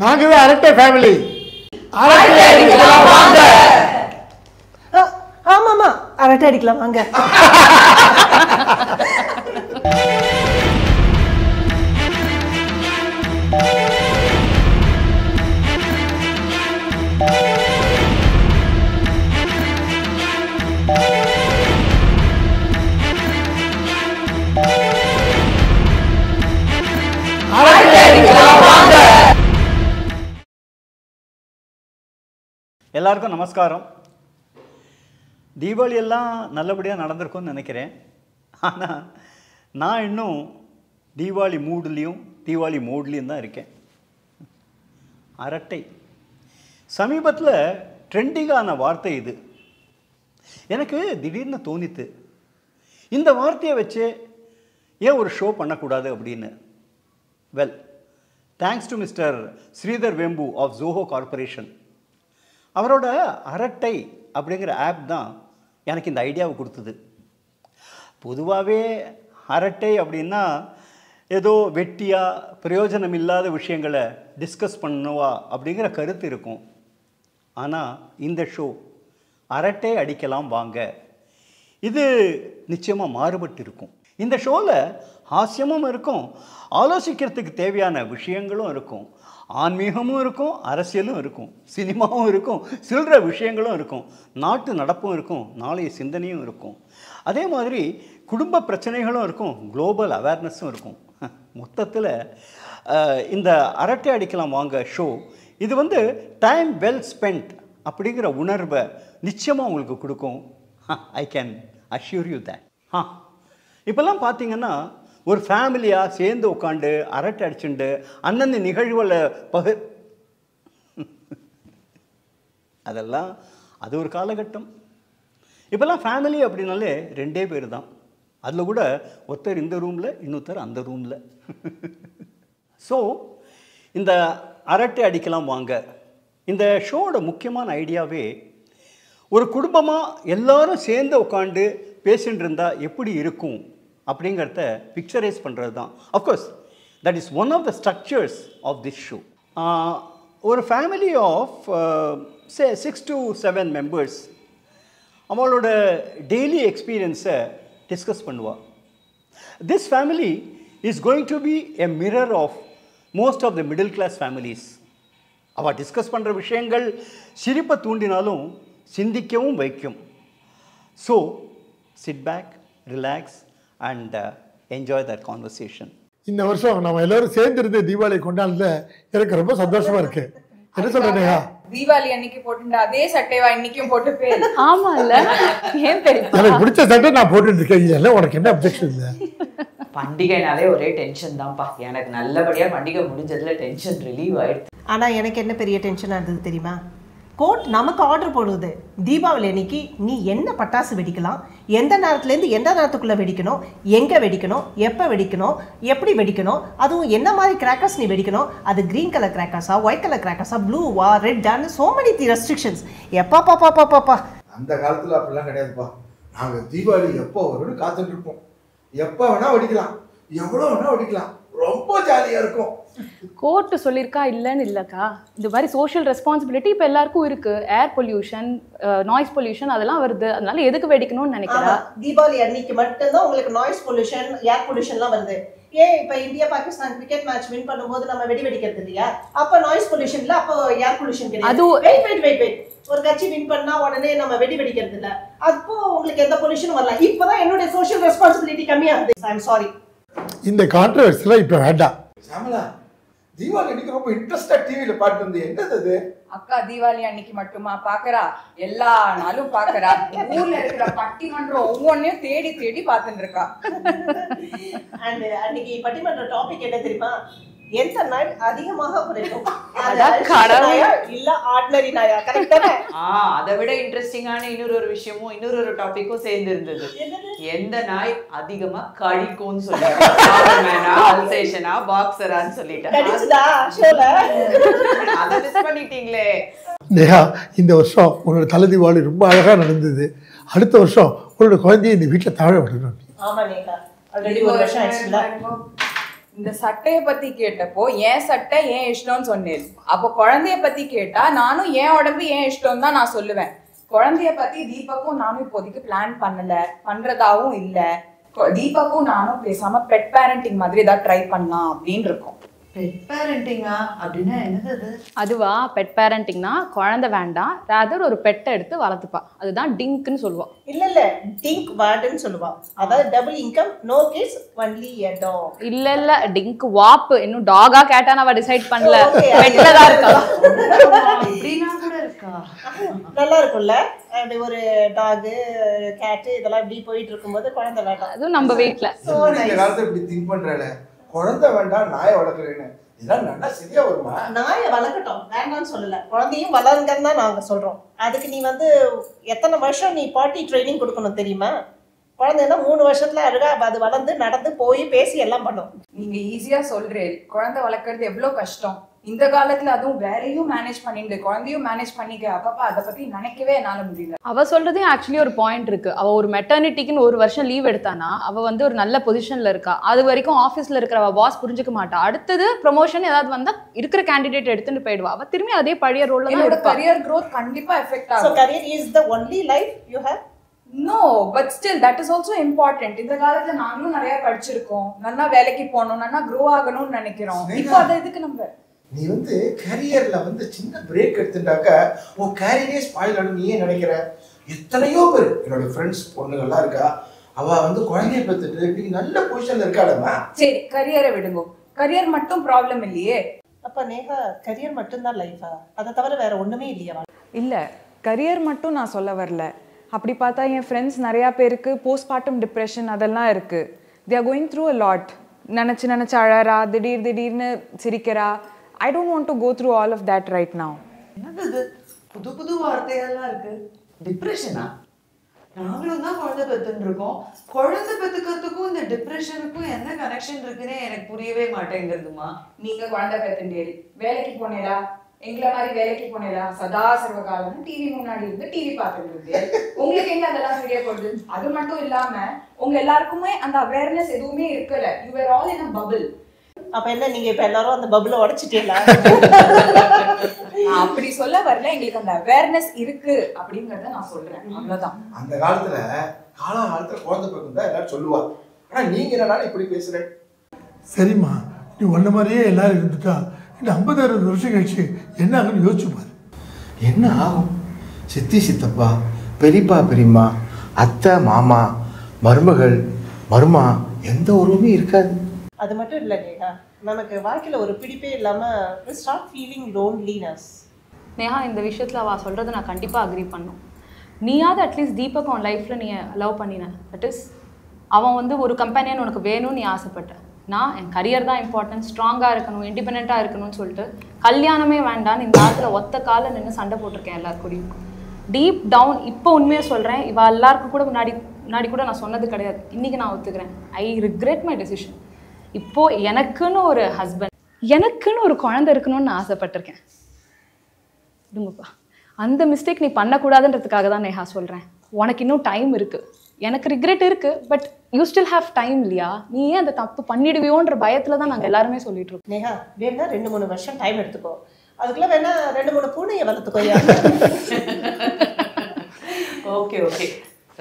நாங்க தான் அரட்டை ஃபேமிலி. ஆமாமா, அரட்டை அடிக்கலாம் வாங்க. எல்லாருக்கும் நமஸ்காரம். தீபாவளி எல்லாம் நல்லபடியாக நடந்திருக்கும்னு நினைக்கிறேன். ஆனால் நான் இன்னும் தீபாவளி மூட்லேயும் தீபாவளி மோட்லேயும் தான் இருக்கேன். அரட்டை சமீபத்தில் ட்ரெண்டிங்கான வார்த்தை இது. எனக்கு திடீர்னு தோணித்து இந்த வார்த்தையை வச்சு ஏன் ஒரு ஷோ பண்ணக்கூடாது அப்படின்னு. Well, thanks to mister Sridhar Vembu of Zoho corporation. அவரோட அரட்டை அப்படிங்கிற ஆப் தான் எனக்கு இந்த ஐடியாவை கொடுத்தது. பொதுவாகவே அரட்டை அப்படின்னா ஏதோ வெட்டியாக பிரயோஜனம் இல்லாத விஷயங்களை டிஸ்கஸ் பண்ணுவா அப்படிங்கிற கருத்து இருக்கும். ஆனால் இந்த ஷோ அரட்டை அடிக்கலாம் வாங்க, இது நிச்சயமாக மாறுபட்டு இருக்கும். இந்த ஷோவில் ஹாஸ்யமும் இருக்கும், ஆலோசிக்கிறதுக்கு தேவையான விஷயங்களும் இருக்கும், ஆன்மீகமும் இருக்கும், அரசியலும் இருக்கும், சினிமாவும் இருக்கும், சில்லற விஷயங்களும் இருக்கும், நாட்டு நடப்பும் இருக்கும், நாளைய சிந்தனையும் இருக்கும். அதே மாதிரி குடும்ப பிரச்சனைகளும் இருக்கும், குளோபல் அவேர்னஸும் இருக்கும். மொத்தத்தில் இந்த அரட்டை அடிக்கலாம் வாங்க ஷோ இது டைம் வெல் ஸ்பெண்ட் அப்படிங்கிற உணர்வை நிச்சயமாக உங்களுக்கு கொடுக்கும். I can assure you that. இப்போல்லாம் பார்த்தீங்கன்னா ஒரு ஃபேமிலியாக சேர்ந்து உட்காந்து அரட்டை அடிச்சுண்டு அந்தந்த நிகழ்வுகளை அதெல்லாம் அது ஒரு காலகட்டம். இப்போல்லாம் ஃபேமிலி அப்படின்னாலே 2 பேர் தான். அதில் கூட ஒருத்தர் இந்த ரூமில், இன்னொருத்தர் அந்த ரூமில். ஸோ இந்த அரட்டை அடிக்கலாம் வாங்க இந்த ஷோவோட முக்கியமான ஐடியாவே ஒரு குடும்பமாக எல்லாரும் சேர்ந்து உட்காந்து பேசிகிட்டு இருந்தால் எப்படி இருக்கும் அப்படிங்கிறத பிக்சரைஸ் பண்ணுறது தான். Of course that is one of the structures of this show. ஒரு ஃபேமிலி ஆஃப் 6 to 7 மெம்பர்ஸ் அவங்களோட டெய்லி எக்ஸ்பீரியன்ஸை டிஸ்கஸ் பண்ணுவாள். This family is going to be a mirror of most of the middle class families. அவள் discuss பண்ணுற விஷயங்கள் சிரிப்பை தூண்டினாலும் சிந்திக்கவும் வைக்கும். So sit back, relax and enjoy that conversation. இந்த வருஷம் நம்ம எல்லாரும் சேர்ந்து இருந்து தீபாவளி கொண்டாடுறதுல எனக்கு ரொம்ப சந்தோஷமா இருக்கு. என்ன சொல்றேயா, தீபாவளி அன்னைக்கு போட்டுண்ட அதே சட்டைவா இன்னைக்கும் போட்டு பேர். ஆமா இல்ல, ஏன் பெரியப்பா எனக்கு பிடிச்ச சட்டை நான் போட்டுட்டு இருக்கேன். இல்ல உனக்கு என்ன அப்ஜெக்ஷன் இல்ல? பண்டிகைனாலே ஒரே டென்ஷன் தான்ப்பா. எனக்கு நல்லபடியா பண்டிகை முடிஞ்சதுல டென்ஷன் ரிலீவ் ஆயிடுச்சு. ஆனா எனக்கு என்ன பெரிய டென்ஷனா இருந்தது தெரியுமா? கோர்ட் நமக்கு ஆர்டர் போடுவது, தீபாவளி அன்னைக்கு நீ என்ன பட்டாசு வெடிக்கலாம், எந்த நேரத்துலேருந்து எந்த நேரத்துக்குள்ளே வெடிக்கணும், எங்கே வெடிக்கணும், எப்போ வெடிக்கணும், எப்படி வெடிக்கணும், அதுவும் என்ன மாதிரி கிராக்கர்ஸ் நீ வெடிக்கணும், அது க்ரீன் கலர் கிராக்கர்ஸா, ஒயிட் கலர் கிராக்கர்ஸா, ப்ளூவா, ரெட்டான்னு சோ மெனி ரெஸ்ட்ரிக்ஷன்ஸ். எப்பா அந்த காலத்தில் அப்படிலாம் கிடையாதுப்பா. நாங்கள் தீபாவளி எப்போ வரும்னு காத்துட்டு இருப்போம். எப்போ வேணால் வெடிக்கலாம், எவ்வளோ வேணால் வெடிக்கலாம், ரொம்ப ஜாலியாக இருக்கும். கோர்ட்டு சொல்லியிருக்கா இல்லைன்னு இல்லைக்கா, இந்த மாதிரி சோஷியல் ரெஸ்பான்சிபிலிட்டி இப்போ எல்லாருக்கும் இருக்கு. ஏர் பொல்யூஷன், நாய்ஸ் பொல்யூஷன் அதெல்லாம் வருது. அதனால எதுக்கு வெடிக்கணும்னு நினைக்கிறா? தீபாவளி அன்னைக்கு மட்டும்தான் உங்களுக்கு நாய்ஸ் பொல்யூஷன், ஏர் பொல்யூஷன்லாம் வருது. ஏன் இப்போ India Pakistan cricket match win பண்ணும்போது நம்ம வெடிக்கிறது இல்லையா? அப்போ நாய்ஸ் பொல்யூஷன் இல்லை, அப்போ ஏர் பொல்யூஷன் கிடையாது. வெயிட் ஒரு கட்சி வின் பண்ணா உடனே நம்ம வெடிக்கிறது இல்லை, அப்போ உங்களுக்கு எந்த பொல்யூஷன் வரல. இப்போதான் என்னுடைய சோஷியல் ரெஸ்பான்சிபிலிட்டி கம்மியாகுது. I am sorry. இந்த கான்ட்ரவர்சிலாம் இப்போ வேண்டாம். சாமலா, தீபாவளி அன்னைக்கு ரொம்ப இன்ட்ரெஸ்டா டிவியில பாட்டு வந்து என்னது அது? அக்கா தீபாவளி அன்னைக்கு மட்டுமா பாக்குறா, எல்லா நாளும் பாக்குறா. ஊர்ல இருக்கிற பட்டிமன்றம் ஒவ்வொன்னையும் தேடி தேடி பாத்துட்டு இருக்கா. அண்ட் அன்னைக்கு பட்டிமன்ற டாபிக் என்ன தெரியுமா? எந்த நாய் அதிகமாக குறைக்கும், இல்ல ஆர்டினரி நாயா? கரெக்டானே? அதை விட இன்ட்ரெஸ்டிங்கான இன்னொரு விஷயமும் இன்னொரு டாபிக்கும் சேர்ந்து இருந்தது. எந்த நாய் அதிகமா கடிக்கும்னு சொல்லிட்டு, அல்சேஷனா பாக்ஸரான்னு சொல்லிட்டேன். அதை மிஸ் பண்ணிட்டீங்களே. நேஹா, இந்த வருஷம் உன்னோட தலை தீபாவளி ரொம்ப அழகா நடந்தது. அடுத்த வருஷம் உன்னோட குழந்தைய இந்த வீட்டில் தாழ விடணும். ஆமா நேஹா, ஆல்ரெடி ஒரு வருஷம் ஆயிடுச்சுல. இந்த சட்டைய பத்தி கேட்டப்போ ஏன் சட்டை ஏன் இஷ்டம்னு சொன்னேன். அப்போ குழந்தைய பத்தி கேட்டா நானும் ஏன் உடம்பு ஏன் இஷ்டம் தான் நான் சொல்லுவேன். குழந்தைய பத்தி தீபக்கும் நானும் இப்போதைக்கு பிளான் பண்ணல, பண்றதாவும் இல்ல. தீபக்கும் நானும் பேசாம பெட் பேரண்டிங் மாதிரி ஏதாவது ட்ரை பண்ணலாம் அப்படின்னு இருக்கோம். பெட் பேரண்டிங்கா அப்படின்னா என்னது அது? அதுவா பெட் பேரண்டிங்னா குழந்தை வேண்டாம், ராதர் ஒரு பெட்டை எடுத்து வளர்த்துப்பா. அதுதான் டிங்க்னு சொல்லுவா. இல்ல டிங்க் வார்டுன்னு சொல்லுவா. அதாவது double income, no kids, only a dog. இல்ல டிங்க் வாப். இன்னும் டாகா கேட்டா அவ டிசைட் பண்ணல, பெட்ல தான் இருக்கா. அப்படின்னா கூட இருக்கா? நல்லா இருக்கும்ல, அப்படி ஒரு டாகு கேட்டு இதெல்லாம் இப்படி போயிட்டு இருக்கும்போது குழந்தை வேண்டாம். அதுவும் நம்ம வீட்டுல இந்த காலத்துல இப்படி திங்க் பண்றல, குழந்தை வேண்டாம் நாயை வளர்க்குறேன்னு, இதெல்லாம் நல்லா சரியா வருமா? நாயை வளர்க்கட்டும், வேண்டாம்னு சொல்லல, குழந்தையும் வளருங்கன்னு தான் நாங்க சொல்றோம். அதுக்கு நீ எத்தனை வருஷம் நீ பாட்டி ட்ரைனிங் கொடுக்கணும் தெரியுமா? குழந்தைன்னா 3 வருஷத்துல அழகா அது வளர்ந்து நடந்து போய் பேசி எல்லாம் பண்ணும். நீங்க ஈஸியா சொல்றேன், குழந்தை வளர்க்கறது எவ்வளவு கஷ்டம் இந்த காலத்துல. அதுவும் வேலையும் மேனேஜ் பண்ணிட்டு குழந்தையும் மேனேஜ் பண்ணிக்க, அப்பப்பா அதை பத்தி நினைக்கவே என்னால முடியல. அவ சொல்றதே ஆக்சுவலி ஒரு பாயிண்ட் இருக்கு. அவ ஒரு மெட்டர்னிட்டிக்குன்னு 1 வருஷம் லீவ் எடுத்தானா அவ ஒரு நல்ல பொசிஷன்ல இருக்கா. அது வரைக்கும் ஆஃபீஸ்ல இருக்கிற அவ பாஸ் புரிஞ்சுக்க மாட்டா. அடுத்தது ப்ரமோஷன் ஏதாவது வந்தா இருக்கிற கேண்டிடேட் எடுத்துட்டு போயிடுவா. அவ திரும்பி அதே பழைய ரோல்ல தான் என்னோட இருப்பா. கரியர் growth கண்டிப்பா எஃபெக்ட் So ஆகும். career is the only life you have? No, but still that is also important. இந்த காலத்துல நாங்களும் நிறைய படிச்சிருக்கோம், நல்லா வேலைக்கு போகணும், நல்லா grow ஆகணும்னு நினைக்கிறோம். இப்போ அதை எதுக்கு நம்ம? நீ கேரியர்ல சின்ன பிரேக் எடுத்துட்டாக்க உன் கேரியரே ஸ்பாயில் ஆகும் நீயே நினைக்கிற. எத்தனையோ பேர் என்னோட ஃப்ரெண்ட்ஸ் பொண்ணுங்கள்லாம் இருக்கா, அவ குழந்தைய பெற்றுட்டு இன்னைக்கு நல்ல பொசிஷன்ல இருக்காடமா. சரி, கரியரை விடுங்க. கரியர் மட்டும் ப்ராப்ளம் இல்லையே. அப்ப நேஹா, கரியர் மட்டும்தான் லைஃபா? அதை தவிர வேற ஒண்ணுமே இல்லையா? இல்லை, கரியர் மட்டும் நான் சொல்ல வரல. அப்படி பார்த்தா என் ஃப்ரெண்ட்ஸ் நிறையா பேருக்கு போஸ்ட்மார்ட்டம் டிப்ரெஷன் அதெல்லாம் இருக்குது. They are going through a lot. நினச்சி அழறா, திடீர்னு சிரிக்கிறா. I don't want to go through all of that right now. என்னது இது? புது வார்த்தையெல்லாம் இருக்கு. டிப்ரெஷனா? நாங்களும் தான் குழந்தை பெத்துன்னு இருக்கோம். குழந்தை பெத்துக்கிறதுக்கும் இந்த டிப்ரெஷனுக்கும் என்ன கனெக்ஷன் இருக்குன்னே எனக்கு புரியவே மாட்டேங்கிறதுமா. நீங்க குழந்தை பெத்துண்டேரி வேலைக்கு போனேடா, எங்களை மாதிரி வேலைக்கு போனேடா, சதா சர்வ காலம் டிவி முன்னாடி இருந்து டிவி பார்த்துட்டு இருந்தேன். உங்களுக்கு எங்க அதெல்லாம் தெரியப்படுது? அது மட்டும் இல்லாம உங்க எல்லாருக்குமே அந்த அவேர்னஸ் எதுவுமே இருக்கல. You are all in a bubble. அப்ப என்ன, நீங்க இப்ப எல்லாரும் அந்த பபுள உடைச்சிட்டீங்களா? அப்படி சொல்ல வரல, எங்களுக்கு அந்த அவேர்னஸ் இருக்கு அப்படிங்கறத நான் சொல்றேன், அவ்வளவுதான். அந்த காலத்துல காலத்துல குழந்தை பிறந்தா எல்லாரும் சொல்லுவா. ஆனா நீங்க என்னன்னா இப்படி பேசுற? சரிம்மா, நீ ஒன்ன மாதிரியே எல்லாரும் இருந்துட்டா இந்த 50-60 வருஷம் கழிச்சு என்ன ஆகுன்னு யோசிச்சு பாரு. என்ன ஆகும்? சித்தி சித்தப்பா, பெரியப்பா பெரியம்மா, அத்தை மாமா, மருமகள் மருமா, எந்த உறவுமே இருக்காது. அது மட்டும் இல்லை நேஹா, நமக்கு வாழ்க்கையில ஒரு பிடிப்பே இல்லாம ஸ்டார்ட் ஃபீலிங் லோன்லினஸ். நேஹா, இந்த விஷயத்தில் அவள் சொல்கிறத நான் கண்டிப்பாக அக்ரி பண்ணும். நீயாவது அட்லீஸ்ட் தீபக் அவன் லைஃப்பில் நீ லவ் பண்ணினேன். தட் இஸ் அவன் ஒரு கம்பெனியன் உனக்கு வேணும்னு நீ ஆசைப்பட்ட. நான் என் கரியர் தான் இம்பார்ட்டன்ட், ஸ்ட்ராங்காக இருக்கணும், இண்டிபெண்ட்டாக இருக்கணும்னு சொல்லிட்டு கல்யாணமே வேண்டான்னு இந்த காலத்தில் ஒத்த காலில் நின்று சண்டை போட்டிருக்கேன் எல்லாருக்கூடையும். டீப் டவுன் இப்போ உண்மையாக சொல்கிறேன், இவள் எல்லாருக்கும் கூட முன்னாடி கூட நான் சொன்னது கிடையாது. இன்றைக்கி நான் ஒத்துக்கிறேன். I regret my decision. இப்போது எனக்குன்னு ஒரு ஹஸ்பண்ட், எனக்குன்னு ஒரு குழந்தை இருக்கணும்னு நான் ஆசைப்பட்டிருக்கேன். விடுங்கப்பா, அந்த மிஸ்டேக் நீ பண்ணக்கூடாதுன்றதுக்காக தான் நேஹா சொல்கிறேன். உனக்கு இன்னும் டைம் இருக்குது. எனக்கு ரிக்ரெட் இருக்குது, but you still have time இல்லையா? நீ ஏன் அந்த தப்பு பண்ணிடுவியோன்ற பயத்தில் தான் நாங்கள் எல்லாருமே சொல்லிட்டு இருக்கோம். நேஹா, வேணா 2-3 வருஷம் டைம் எடுத்துக்கோ. அதுக்குள்ள வேணா 2-3 பூனையை வளர்த்துக்கோயா. Okay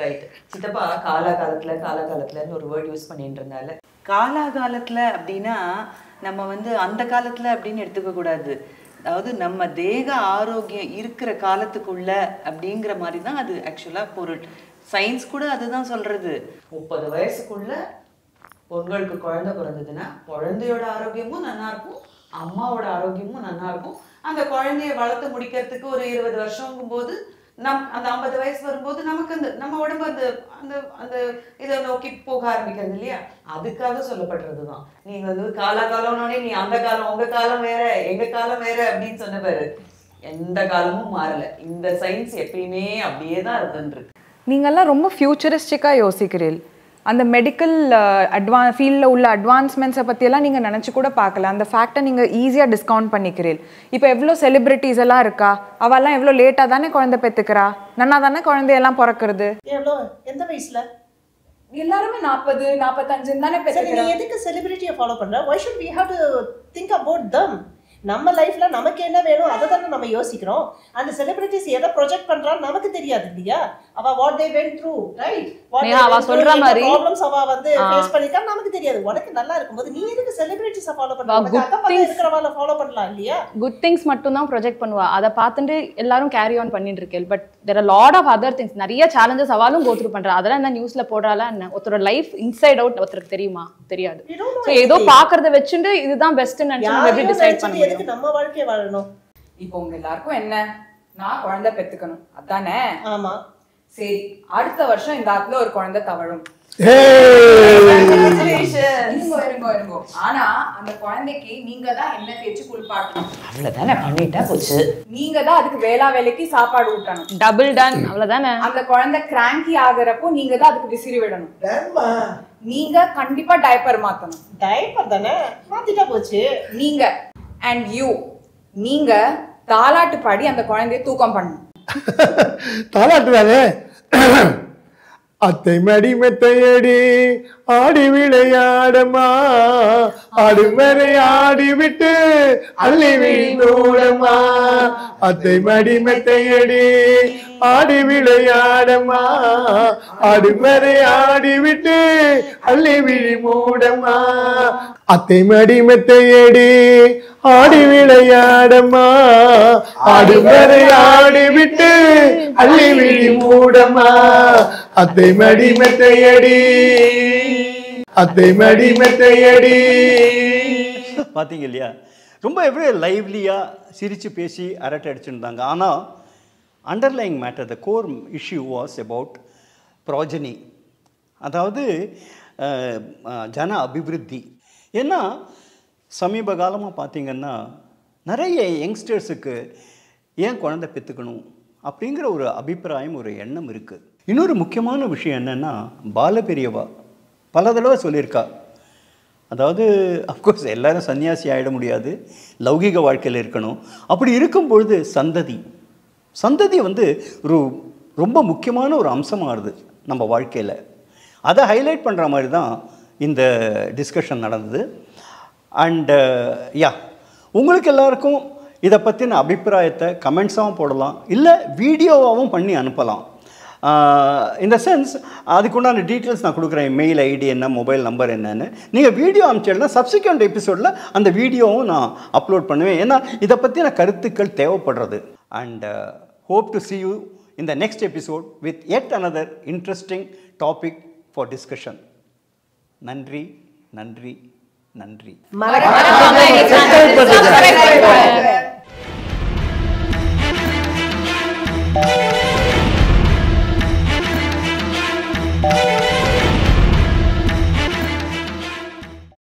right. சித்தப்பா காலகாலத்துலன்னு ஒரு வேர்ட் யூஸ் பண்ணிட்டு இருந்தால, காலாகாலத்துல அப்படின்னா நம்ம அந்த காலத்துல அப்படின்னு எடுத்துக்க கூடாது. அதாவது நம்ம தேக ஆரோக்கியம் இருக்கிற காலத்துக்குள்ள அப்படிங்கிற மாதிரி தான் அது ஆக்சுவலா பொருள். சயின்ஸ் கூட அதுதான் சொல்றது. 30 வயசுக்குள்ள பொண்களுக்கு குழந்தை பிறந்ததுன்னா குழந்தையோட ஆரோக்கியமும் நல்லா இருக்கும், அம்மாவோட ஆரோக்கியமும் நல்லா இருக்கும். அந்த குழந்தைய வளர்த்து முடிக்கிறதுக்கு ஒரு 20 வருஷங்கும் போது அந்த 50 வயசு வரும்போது நமக்கு நம்ம உடம்பு அந்த இதை நோக்கி போக ஆரம்பிக்கிறது இல்லையா? அதுக்காக சொல்லப்படுறதுதான். நீங்க காலகாலம்னோடனே நீ அந்த காலம் உங்க காலம் வேற எங்க காலம் வேற அப்படின்னு சொன்ன பாரு, எந்த காலமும் மாறல. இந்த சயின்ஸ் எப்பயுமே அப்படியே தான் இருந்துருக்கு. நீங்கள்லாம் ரொம்ப ஃபியூச்சரிஸ்டிக்காக யோசிக்கிறீள். அந்த மெடிக்கல் ஃபீல்டில் உள்ள அட்வான்ஸ்மெண்ட்ஸை பற்றியெல்லாம் நீங்கள் நினச்சி கூட பார்க்கல. அந்த ஃபேக்டை நீங்கள் ஈஸியாக டிஸ்கவுண்ட் பண்ணிக்கிறீள். இப்போ எவ்வளோ செலிப்ரிட்டிஸ் எல்லாம் இருக்கா, அவெல்லாம் எவ்வளோ லேட்டாக தானே குழந்தை பெற்றுக்கிறா, நன்னா தானே குழந்தையெல்லாம் பிறக்கிறது. எவ்வளோ, எந்த வயசுல? எல்லாருமே 40 45 தானே சரி, நீ பெற்றுக்கிறாங்க. எதுக்கு செலிபிரிட்டியை ஃபாலோ பண்ற? why should we have to think about them? நம்ம லைஃப்ல நமக்கு என்ன வேணும் அதை தானே நம்ம யோசிக்கிறோம். அந்த செலிபிரிட்டிஸ் எதை ப்ரொஜெக்ட் பண்றான்னு நமக்கு தெரியாது இல்லையா? அவ what they went through, right? அவ சொல்ற மாதிரி ப்ராப்ளம்ஸ் அவ வந்து ஃபேஸ் பண்ணிட்டா நமக்கு தெரியாது. உனக்கு நல்லா இருக்கும்போது நீ எதுக்கு செலிபிரிட்டிஸை ஃபாலோ பண்ற? அக்கபக்கத்துல இருக்கிறவங்கள ஃபாலோ பண்ணலாம் இல்லையா? குட் திங்ஸ் மட்டும் தான் ப்ரொஜெக்ட் பண்ணுவா. அதை பார்த்துட்டு எல்லாரும் கேரி ஆன் பண்ணிட்டு இருக்கேன். But there are lot of other things. நிறைய சேலஞ்சஸ் அவளும் கோ த்ரூ பண்றா. அதெல்லாம் என்ன நியூஸ்ல போடுறாளா என்ன? ஒருத்தரோட லைஃப் இன்சைட் அவுட் ஒருத்தருக்கு தெரியுமா? தெரியாது. ஸோ ஏதோ பாக்குறத வச்சுட்டு இதுதான் பெஸ்ட்னு நினைச்சு எப்படி டிசைட் பண்ண முடியும்? எதுக்கு நம்ம வாழ்க்கைய வாழணும்? இப்போ உங்க எல்லாருக்கும் என்ன, நான் குழந்தை பெத்துக்கணும் அதானே? ஆமா. சரி, அடுத்த வருஷம் இந்த ஆத்துல ஒரு குழந்தை தவழும். இருங்கோ. ஆனா அந்த குழந்தைக்கு நீங்க தான் என்ன தேய்ச்சி குளிப்பாட்டணும். அவ்வளவுதானே, பண்ணிட்டா போச்சு. நீங்க தான் அதுக்கு வேலைக்கு சாப்பாடு ஊட்டணும். Double ton. அவ்வளவுதானே. அந்த குழந்தை கிராங்கி ஆகுறப்போ நீங்க தான் அதுக்கு விசிறி விடணும். நீங்க கண்டிப்பா டைப்பர் மாத்தணும். டைப்பர் தானே, மாத்திட்டா போச்சு. நீங்க அண்ட் யூ, நீங்க தாலாட்டு பாடி அந்த குழந்தைய தூக்கம் பண்ணணும். தாலாட்டு தானே. அத்தை மடி மெத்தையடி ஆடி விளையாடமா, ஆடுவரை ஆடிவிட்டு அள்ளி விழிந்தோடமா. அத்தை மடி மெத்தையடி ஆடி விளையாடமா, ஆடுவரை ஆடிவிட்டு அள்ளி விழி மூடமா. அத்தை மடி மெத்தையடி ஆடி விளையாடமா, ஆடுவரை ஆடிவிட்டு அள்ளி விழி மூடமா. அத்தை மடி மெத்தையடி, அத்தை மடி மெத்தையடி. பார்த்தீங்க இல்லையா? ரொம்ப எப்படி லைவ்லியாக சிரித்து பேசி அரட்டை அடிச்சுருந்தாங்க. ஆனால் underlying matter, the core issue was about ப்ராஜனி, அதாவது ஜன அபிவிருத்தி. ஏன்னா சமீப காலமாக பார்த்தீங்கன்னா நிறைய யங்ஸ்டர்ஸுக்கு ஏன் குழந்தை பெற்றுக்கணும் அப்படிங்கிற ஒரு அபிப்பிராயம், ஒரு எண்ணம் இருக்குது. இன்னொரு முக்கியமான விஷயம் என்னென்னா, பாலபெரியவா பல தடவை சொல்லியிருக்கா. அதாவது அஃப்கோர்ஸ் எல்லாரும் சன்னியாசி ஆகிட முடியாது, லௌகிக வாழ்க்கையில் இருக்கணும். அப்படி இருக்கும் பொழுது சந்ததி வந்து ஒரு ரொம்ப முக்கியமான ஒரு அம்சமாகுது நம்ம வாழ்க்கையில். அதை ஹைலைட் பண்ணுற மாதிரி தான் இந்த டிஸ்கஷன் நடந்தது. அண்டு உங்களுக்கு எல்லாருக்கும் இதை பற்றின அபிப்பிராயத்தை கமெண்ட்ஸாகவும் போடலாம், இல்லை வீடியோவாகவும் பண்ணி அனுப்பலாம். இந்த சென்ஸ் அதுக்குண்டான டீட்டெயில்ஸ் நான் கொடுக்குறேன். மெயில் ஐடி என்ன, மொபைல் நம்பர் என்னன்னு. நீங்கள் வீடியோ அனுப்பிச்சிடனா சப்சிக்வெண்ட் எபிசோடில் அந்த வீடியோவும் நான் அப்லோட் பண்ணுவேன். ஏன்னா இதை பற்றின கருத்துக்கள் தேவைப்படுறது. And hope to see you in the next episode with yet another interesting topic for discussion. நன்றி நன்றி நன்றி.